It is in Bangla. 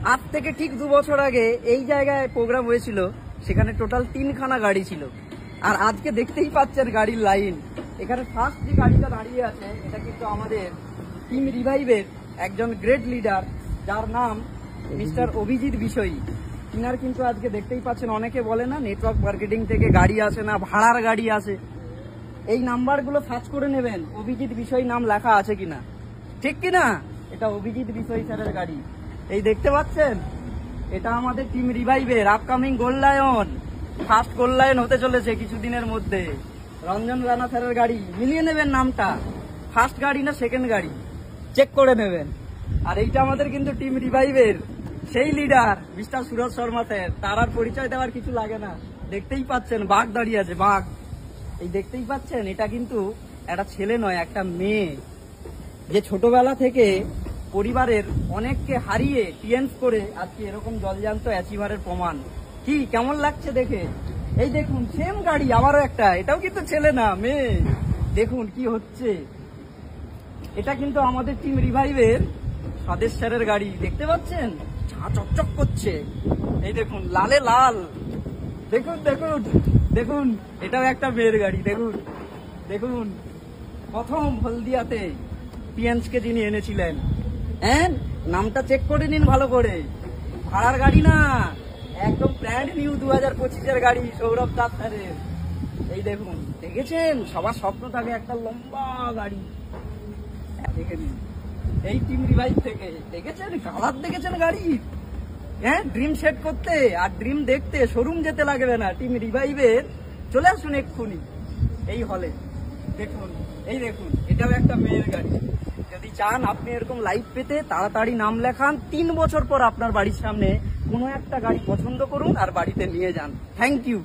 আজ থেকে ঠিক 2 বছর আগে এই জায়গায় প্রোগ্রাম হয়েছিল, সেখানে টোটাল 3খানা গাড়ি ছিল। আর আজকে দেখতেই পাচ্ছেন গাড়ির লাইন। এখানে ফার্স্ট যে গাড়িটা দাঁড়িয়ে আছে এটা কিন্তু আমাদের টিম রিভাইভের একজন গ্রেট লিডার, যার নাম মিস্টার অভিজিৎ বিষয়ী। তিনার কিন্তু আজকে দেখতেই পাচ্ছেন, অনেকে বলে না নেটওয়ার্ক মার্কেটিং থেকে গাড়ি আসে না, ভাড়ার গাড়ি আসে। এই নাম্বারগুলো সার্চ করে নেবেন অভিজিৎ বিষয় নাম লেখা আছে কিনা, ঠিক কিনা। এটা অভিজিৎ বিষয় স্যারের গাড়ি। এই দেখতে পাচ্ছেন, এটা আমাদের টিম রিভাইভের upcoming gold lion, first gold lion হতে চলেছে কিছুদিনের মধ্যে। রঞ্জন রানা স্যারের গাড়ি, মিলিয়ে নেবেন নামটা, ফার্স্ট গাড়ি না সেকেন্ড গাড়ি, চেক করে নেবেন। আর এইটা আমাদের কিন্তু টিম রিভাইভের সেই leader mister Suraj Sharma sir. তার আর পরিচয় দেওয়ার কিছু লাগে না, দেখতেই পাচ্ছেন বাঘ দাঁড়িয়ে আছে, বাঘ। এই দেখতেই পাচ্ছেন, এটা কিন্তু একটা ছেলে নয়, একটা মেয়ে, যে ছোটবেলা থেকে পরিবারের অনেককে হারিয়ে টিএনস করে আজকে এরকম জলজান্ত অ্যাচিভারের প্রমাণ। কি কেমন লাগছে দেখে? এই দেখুন সেম গাড়ি, আবারও একটা, এটাও কিন্তু ছেলে না মেয়ে। দেখুন কি হচ্ছে। এটা কিন্তু আমাদের টিম রিভাইভের স্বদেশ স্যারের গাড়ি, দেখতে পাচ্ছেন ঝাঁ চকচক করছে। এই দেখুন লালে লাল, দেখুন দেখুন দেখুন, এটাও একটা মেয়ের গাড়ি। দেখুন দেখুন, প্রথম হলদিয়াতে টিএনসকে যিনি এনেছিলেন, হ্যাঁ নামটা চেক করে নিন ভালো করে। ভাড়ার গাড়ি না, একদম ব্র্যান্ড নিউ 2025-এর গাড়ি সৌরভ দাস স্যারের। এই দেখুন, দেখেছেন সবার স্বপ্ন থাকে একটা লম্বা গাড়ি, দেখে নিন এই টিম রিভাইভ থেকে। দেখেছেন কালার, দেখেছেন গাড়ি, হ্যাঁ ড্রিম সেট করতে আর ড্রিম দেখতে শোরুম যেতে লাগবে না। টিম রিভাইভের চলে আসুন এক্ষুনি এই হলে। দেখুন এই দেখুন, এটাও একটা মেয়ের গাড়ি। যদি চান আপনি এরকম লাইভ পেতে, তাড়াতাড়ি নাম লেখান। 3 বছর পর আপনার বাড়ির সামনে কোনো একটা গাড়ি পছন্দ করুন আর বাড়িতে নিয়ে যান। Thank you.